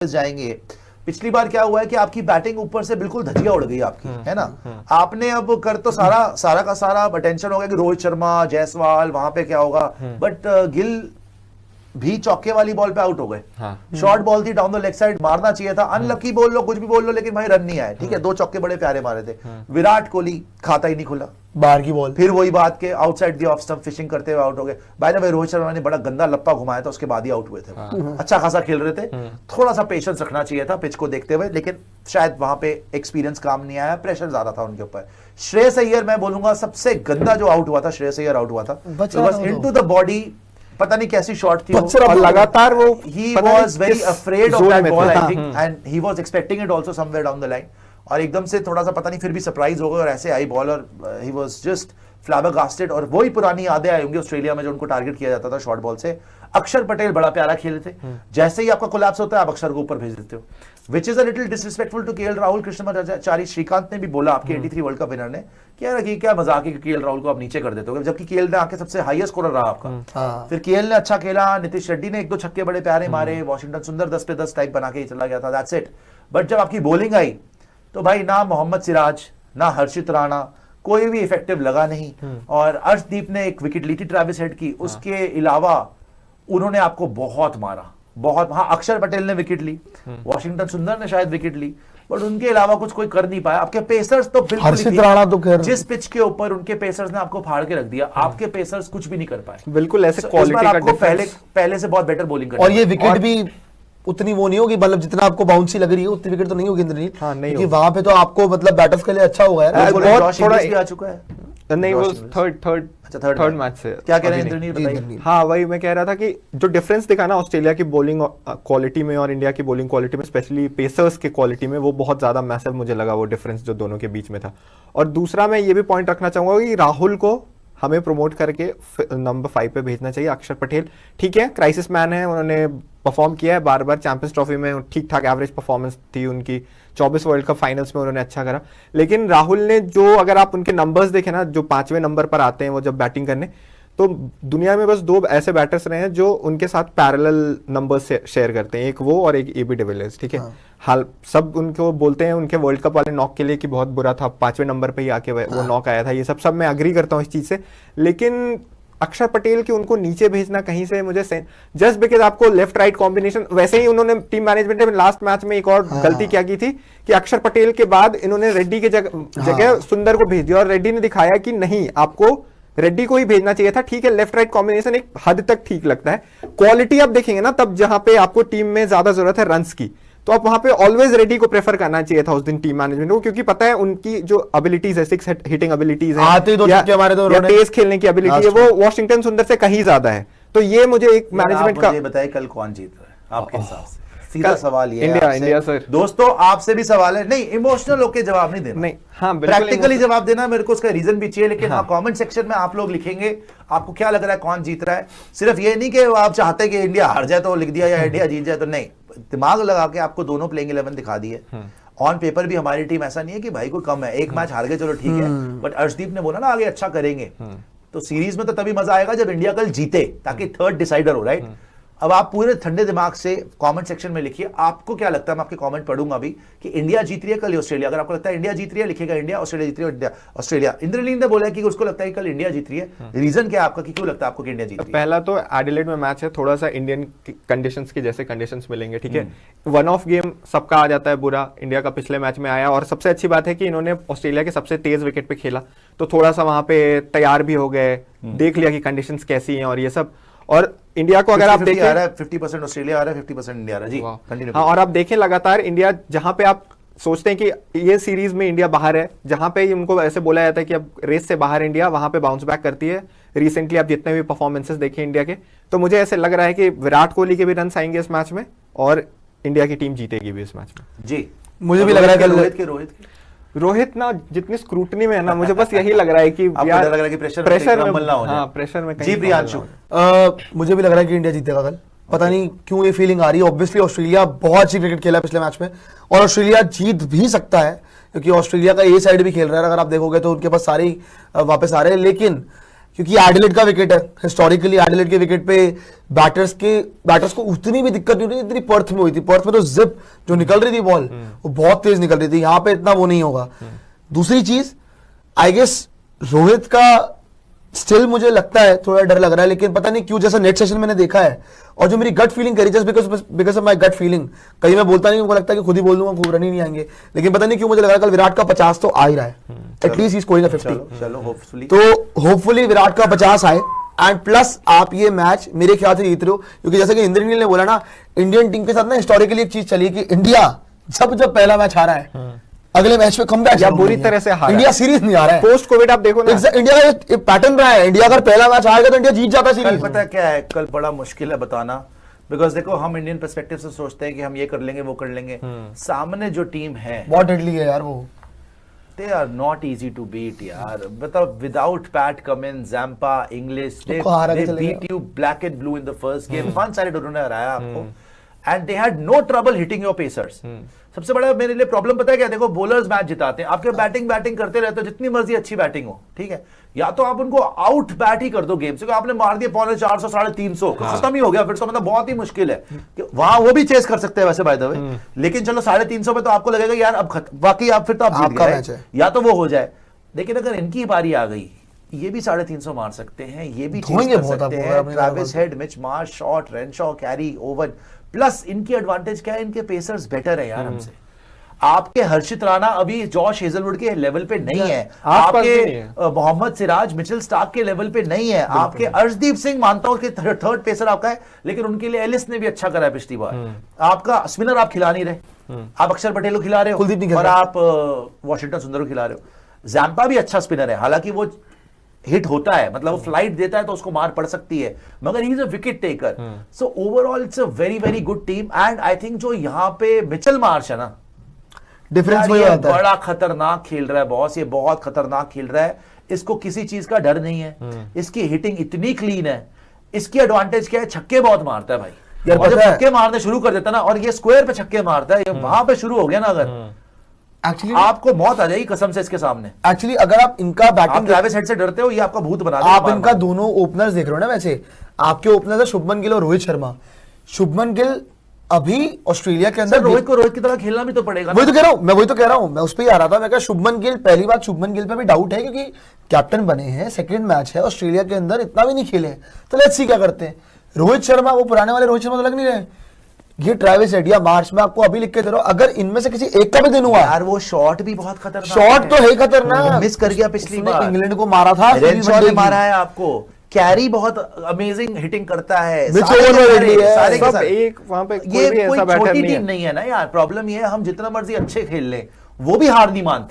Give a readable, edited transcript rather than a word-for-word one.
जाएंगे। पिछली बार क्या हुआ है कि आपकी बैटिंग ऊपर से बिल्कुल धजिया उड़ गई आपकी, है ना। आपने अब कर तो सारा का सारा अटेंशन हो गया कि रोहित शर्मा, जायसवाल, वहां पे क्या होगा, बट गिल भी चौके वाली बॉल पे आउट हो गए। शॉर्ट बॉल थी डाउन द लेग साइड, मारना चाहिए था। अनलकी बोल लो, कुछ भी बोल लो, लेकिन भाई रन नहीं आए। ठीक है, 2 चौके बड़े प्यारे मारे थे। विराट कोहली खाता ही नहीं खुला, बाहर की बॉल, फिर वही बात के outside the off stump fishing करते हुए आउट हो गए। भाई ना, रोहित शर्मा ने बड़ा गंदा लप्पा घुमाया था, उसके बाद ही आउट हुए थे। अच्छा खासा खेल रहे थे, थोड़ा सा पेशेंस रखना चाहिए था पिच को देखते हुए, लेकिन शायद वहां पे एक्सपीरियंस काम नहीं आया, प्रेशर ज्यादा था उनके ऊपर। श्रेयस अय्यर मैं बोलूंगा सबसे गंदा जो आउट हुआ था, श्रेयस अय्यर आउट हुआ था, इनटू द बॉडी, पता नहीं कैसी शॉट थी और लगातार वो he was very afraid of that ball, I think, and he was expecting it also somewhere down the line, और एकदम से थोड़ा सा पता नहीं फिर भी सरप्राइज हो गए और ऐसे आई बॉल और he was just flabbergasted। और वही पुरानी यादें आई होंगी ऑस्ट्रेलिया में जो उनको टारगेट किया जाता था शॉर्ट बॉल से। अक्षर पटेल बड़ा प्यारा खेले थे, जैसे ही आपका कोलैप्स होता है आप अक्षर को ऊपर भेज देते हो, which is a little disrespectful to KL Rahul. Krishnamachari Srikkanth ने भी बोला, आपके 83 वर्ल्ड कप विनर ने, कि क्या मजाक है कि केएल राहुल को आप नीचे कर देते हो, जबकि केएल ने आके सबसे हाईएस्ट स्कोरर रहा आपका। फिर केएल ने अच्छा खेला, नीतीश रेड्डी ने 1-2 छक्के बड़े प्यारे मारे, वॉशिंगटन सुंदर 10 पे 10 टाइप बना के चला गया था, दैट्स इट। बट जब आपकी बॉलिंग आई तो भाई ना मोहम्मद सिराज ना हर्षित राणा, कोई भी इफेक्टिव लगा नहीं। और अर्शदीप ने एक विकेट ली थी ट्रेविस हेड की, उसके अलावा उन्होंने आपको बहुत मारा, बहुत। हाँ, अक्षर पटेल ने विकेट ली, वॉशिंगटन सुंदर ने शायद विकेट ली, बट उनके अलावा कुछ कोई कर नहीं पाया। आपके पेसर्स तो बिल्कुल जिस पिच के ऊपर उनके पेसर्स ने आपको फाड़ के रख दिया, आपके पेसर्स कुछ भी नहीं कर पाए। बिल्कुल ऐसे क्वालिटी का डिफरेंस, पहले से बहुत बेटर बॉलिंग कर, और ये विकेट भी उतनी वो नहीं होगी, मतलब जितना आपको बाउंसी लग रही है उतनी विकेट तो नहीं होगी इंद्रनील। हाँ, नहीं क्योंकि वहां पे तो आपको मतलब बैटर्स के लिए अच्छा हुआ है। बहुत थोड़ा आ चुका है, नहीं वो थर्ड मैच से। क्या कह रहे हैं इंद्रनील, बताइए। हाँ, वही मैं कह रहा था कि जो डिफरेंस दिखा ना ऑस्ट्रेलिया की बॉलिंग क्वालिटी में और इंडिया की बॉलिंग क्वालिटी में, स्पेशली पेसर्स के क्वालिटी में, वो बहुत ज्यादा मैसिव मुझे लगा वो डिफरेंस जो दोनों के बीच में था। और दूसरा मैं ये भी पॉइंट रखना चाहूंगा कि राहुल को हमें प्रमोट करके नंबर 5 पे भेजना चाहिए। अक्षर पटेल ठीक है, क्राइसिस मैन है, उन्होंने परफॉर्म किया है बार बार, चैंपियंस ट्रॉफी में ठीक ठाक एवरेज परफॉर्मेंस थी उनकी, 24 वर्ल्ड कप फाइनल्स में उन्होंने अच्छा करा। लेकिन राहुल ने जो, अगर आप उनके नंबर्स देखें ना, जो 5वें नंबर पर आते हैं वो जब बैटिंग करने, तो दुनिया में बस 2 ऐसे बैटर्स रहे हैं जो उनके साथ पैरेलल नंबर्स शेयर करते हैं, एक वो और एक एबी डिविलियर्स। ठीक है, हाल सब उनको बोलते हैं उनके वर्ल्ड कप वाले नॉक के लिए कि बहुत बुरा था, 5वें नंबर पे ही आके वो नॉक आया था, ये सब मैं अग्री करता हूँ इस चीज से। लेकिन अक्षर पटेल की उनको नीचे भेजना कहीं से मुझे जस्ट बिकॉज आपको लेफ्ट राइट कॉम्बिनेशन, वैसे ही उन्होंने टीम मैनेजमेंट ने लास्ट मैच में एक और गलती क्या की थी कि अक्षर पटेल के बाद इन्होंने रेड्डी की जगह सुंदर को भेज दिया, और रेड्डी ने दिखाया कि नहीं, आपको रेड्डी को ही भेजना चाहिए था। ठीक है, लेफ्ट राइट कॉम्बिनेशन एक हद तक ठीक लगता है, क्वालिटी आप देखेंगे ना, तब जहां पे आपको टीम में ज्यादा जरूरत है रन्स की, तो आप वहां पे ऑलवेज रेड्डी को प्रेफर करना चाहिए था उस दिन टीम मैनेजमेंट को, क्योंकि पता है उनकी जो एबिलिटीज है, 6 हिटिंग एबिलिटीज है या तेज खेलने की एबिलिटी है, वो वॉशिंगटन सुंदर से कहीं ज्यादा है। तो ये मुझे एक मैनेजमेंट का बताइए, कल कौन जीत रहा है आपके हिसाब से? सीधा सवाल ये है। India sir. दोस्तों आपसे भी सवाल है, नहीं इमोशनल होकर जवाब नहीं देना, नहीं, हाँ, प्रैक्टिकली जवाब देना, मेरे को उसका रीजन भी चाहिए। लेकिन हाँ, कमेंट सेक्शन में आप लोग लिखेंगे आपको क्या लग रहा है कौन जीत रहा है। सिर्फ ये नहीं कि आप चाहते कि इंडिया हार जाए तो लिख दिया या इंडिया जीत जाए तो, नहीं, दिमाग लगा के आपको दोनों प्लेइंग 11 दिखा दी है। ऑन पेपर भी हमारी टीम ऐसा नहीं है कि भाई कोई कम है, एक मैच हार गए चलो ठीक है, बट अर्शदीप ने बोला ना आगे अच्छा करेंगे, तो सीरीज में तो तभी मजा आएगा जब इंडिया कल जीते, ताकि थर्ड डिसाइडर हो, राइट। अब आप पूरे ठंडे दिमाग से कमेंट सेक्शन में लिखिए आपको क्या लगता है, मैं आपके कमेंट पढ़ूंगा अभी, कि इंडिया जीत रही है कल ऑस्ट्रेलिया। अगर आपको लगता है इंडिया जीत रही है, लिखिएगा इंडिया, ऑस्ट्रेलिया जीत रही है, इंडिया ऑस्ट्रेलिया। इंद्रनील ने बोला कि उसको लगता है कल इंडिया जीत रही है, रीजन क्या है आपका कि क्यों लगता है आपको कि इंडिया जीत रही है? पहला तो एडिलेड में मैच है, थोड़ा सा इंडियन कंडीशंस के जैसे कंडीशंस मिलेंगे, ठीक है, 1 ऑफ गेम सबका आ जाता है बुरा, इंडिया का पिछले मैच में आया, और सबसे अच्छी बात है कि इन्होंने ऑस्ट्रेलिया के सबसे तेज विकेट पे खेला, तो थोड़ा सा वहां पे तैयार भी हो गए, देख लिया कि कंडीशंस कैसी हैं और ये सब। और इंडिया को अगर आप देखें 50% ऑस्ट्रेलिया आ रहा है, 50% इंडिया आ रहा है जी, कंटिन्यू। हाँ, और आप देखें लगातार इंडिया, जहां पे आप सोचते हैं कि ये सीरीज में इंडिया बाहर है, जहां पे उनको ऐसे बोला जाता है कि अब रेस से बाहर इंडिया, वहां पे बाउंस बैक करती है। रिसेंटली आप जितने भी परफॉर्मेंसेस देखे इंडिया के, तो मुझे ऐसे लग रहा है कि विराट कोहली के भी रन आएंगे इस मैच में और इंडिया की टीम जीतेगी भी इस मैच में जी। मुझे भी लग रहा है कि रोहित ना जितनी स्क्रूटनी में है ना, मुझे बस यही लग रहा है कि यार लग रहा है कि प्रेशर में ना हो जाए। हाँ, प्रेशर में जी प्रियांशु, मुझे भी लग रहा है कि इंडिया जीतेगा कल, पता नहीं क्यों ये फीलिंग आ रही है। ऑब्वियसली ऑस्ट्रेलिया बहुत अच्छी क्रिकेट खेला पिछले मैच में, और ऑस्ट्रेलिया जीत भी सकता है, क्योंकि ऑस्ट्रेलिया का ए साइड भी खेल रहा है, अगर आप देखोगे तो उनके पास सारे वापस आ रहे हैं। लेकिन क्योंकि एडिलेड का विकेट है, हिस्टोरिकली एडिलेड के विकेट पे बैटर्स को उतनी भी दिक्कत नहीं होती जितनी पर्थ में हुई थी। पर्थ में तो जिप जो निकल रही थी बॉल वो बहुत तेज निकल रही थी, यहाँ पे इतना वो नहीं होगा। दूसरी चीज आई गेस रोहित का स्टिल मुझे लगता है थोड़ा डर लग रहा है, लेकिन पता नहीं क्यों, जैसा नेट सेशन मैंने देखा है और जो मेरी गट फीलिंग करी, just because of my gut feeling, कहीं मैं बोलता नहीं, मुझे लगता है कि खुद ही बोल दूंगा, खूब रन ही नहीं आएंगे, लेकिन पता नहीं क्यों मुझे लग रहा है कल विराट का 50 तो आ ही रहा है, एटलीस्ट ही स्कोरिंग 50। चलो होपफुली, तो होपफुली विराट का 50 आए एंड प्लस आप ये मैच मेरे ख्याल से जीत रहे हो, क्योंकि जैसे कि इंद्रनील ने बोला ना, इंडियन टीम के साथ ना हिस्टोरिकली एक चीज चली है कि इंडिया जब पहला मैच हारा है अगले मैच में कमबैक या बुरी तरह से हारा, इंडिया सीरीज नहीं आ रहा है। पोस्ट कोविड आप देखो ना, इंडिया का ये पैटर्न रहा है, इंडिया अगर पहला मैच हारेगा तो इंडिया जीत जाता सीरीज। पता है क्या है, कल बड़ा मुश्किल है बताना, बिकॉज देखो हम इंडियन पर्सपेक्टिव से सोचते हैं कि हम ये कर लेंगे वो कर लेंगे, सामने जो टीम है बहुत डेडली है यार वो, they are not easy to beat यार, मतलब without Pat Cummins, Zampa, English, they beat you black and blue in the first game, 5 side उन्होंने हराया आपको, and they had no trouble hitting your pacers। सबसे बड़ा मेरे लिए प्रॉब्लम पता है क्या, देखो बॉलर्स मैच जिताते हैं, आपके बैटिंग करते रहते हो, जितनी मर्जी अच्छी बैटिंग हो, ठीक है, या तो आप उनको आउट बैट ही कर दो गेम से, आपने मार दिया 450 350, खत्म ही हो गया, फिर तो मतलब बहुत ही मुश्किल है कि वहां वो भी चेस कर सकते हैं वैसे बाय द वे, लेकिन चलो 350 पे तो आपको लगेगा यार अब वाकई आप फिर तो आप जीत गए, या तो वो हो जाए। लेकिन अगर इनकी बारी आ गई, ये भी 350 मार सकते हैं, ये भी चेस कर सकते हैं, Travis head, Mitch Marsh, shot, Renshaw, carry, oven, plus इनकी एडवांटेज क्या है, इनके पेसर्स बेटर है यार हमसे। आपके हर्षित राणा अभी जॉश हेजलवुड के लेवल पे नहीं है, आपके मोहम्मद सिराज, मिचेल स्टार्क के लेवल पे नहीं है, आपके अर्शदीप सिंह मानता हूं कि थर्ड पेसर आपका है, लेकिन उनके लिए एलिस ने भी अच्छा करा है पिछली बार। आपका स्पिनर आप खिला नहीं रहे, आप अक्षर पटेल को खिला रहे हो और आप वॉशिंगटन सुंदर को खिला रहे हो। जैम्पा भी अच्छा स्पिनर है, हालांकि वो हिट होता है, मतलब वो फ्लाइट देता है तो उसको मार पड़ सकती है, मगर he is a wicket taker. So overall it's a very very good team, and I think जो यहाँ पे मिचेल मार्श है ना, डिफरेंस वही आता है, बड़ा खतरनाक खेल रहा है बॉस, ये बहुत खतरनाक खेल रहा है, इसको किसी चीज का डर नहीं है, इसकी हिटिंग इतनी क्लीन है, इसकी एडवांटेज क्या है, छक्के बहुत मारता है भाई यार, जब छक्के मारने शुरू कर देता ना, और ये स्क्वायर पे छक्के मारता है, ये वहां पे शुरू हो गया ना, अगर एक्चुअली आपको मौत आ जाएगी कसम से इसके सामने। एक्चुअली अगर आप इनका बैटिंग ट्रेविस हेड से डरते हो, ये आपका भूत बना देगा। आप इनका दोनों ओपनर्स देख रहे हो ना, वैसे आपके ओपनर्स है शुभमन गिल और रोहित शर्मा। शुभमन गिल अभी ऑस्ट्रेलिया के अंदर रोहित की तरह खेलना भी तो पड़ेगा, वही तो कह रहा हूं, मैं उस पर ही आ रहा था। मैं कहा शुभमन गिल, पहली बात शुभमन गिल पे भी डाउट है क्योंकि कैप्टन बने हैं, सेकंड मैच है, ऑस्ट्रेलिया के अंदर इतना भी नहीं खेले, तो लेट्स सी क्या करते हैं। रोहित शर्मा, वो पुराने वाले रोहित शर्मा तो लग नहीं रहे, ये ट्रेविस हेड या मार्च, में आपको अभी लिख के दे रहा हूं, अगर इनमें से किसी एक का भी दिन हुआ यार, वो शॉट भी बहुत खतरनाक, शॉट तो है खतरनाक, मिस कर गया पिछली बार, इंग्लैंड को मारा था, मारा है आपको, कैरी बहुत अमेजिंग हिटिंग करता है, सारे सब एक वहां पे ये कोई छोटी टीम नहीं है ना यार, प्रॉब्लम ये है हम जितना मर्जी अच्छे खेल लें वो भी हार नहीं मानते।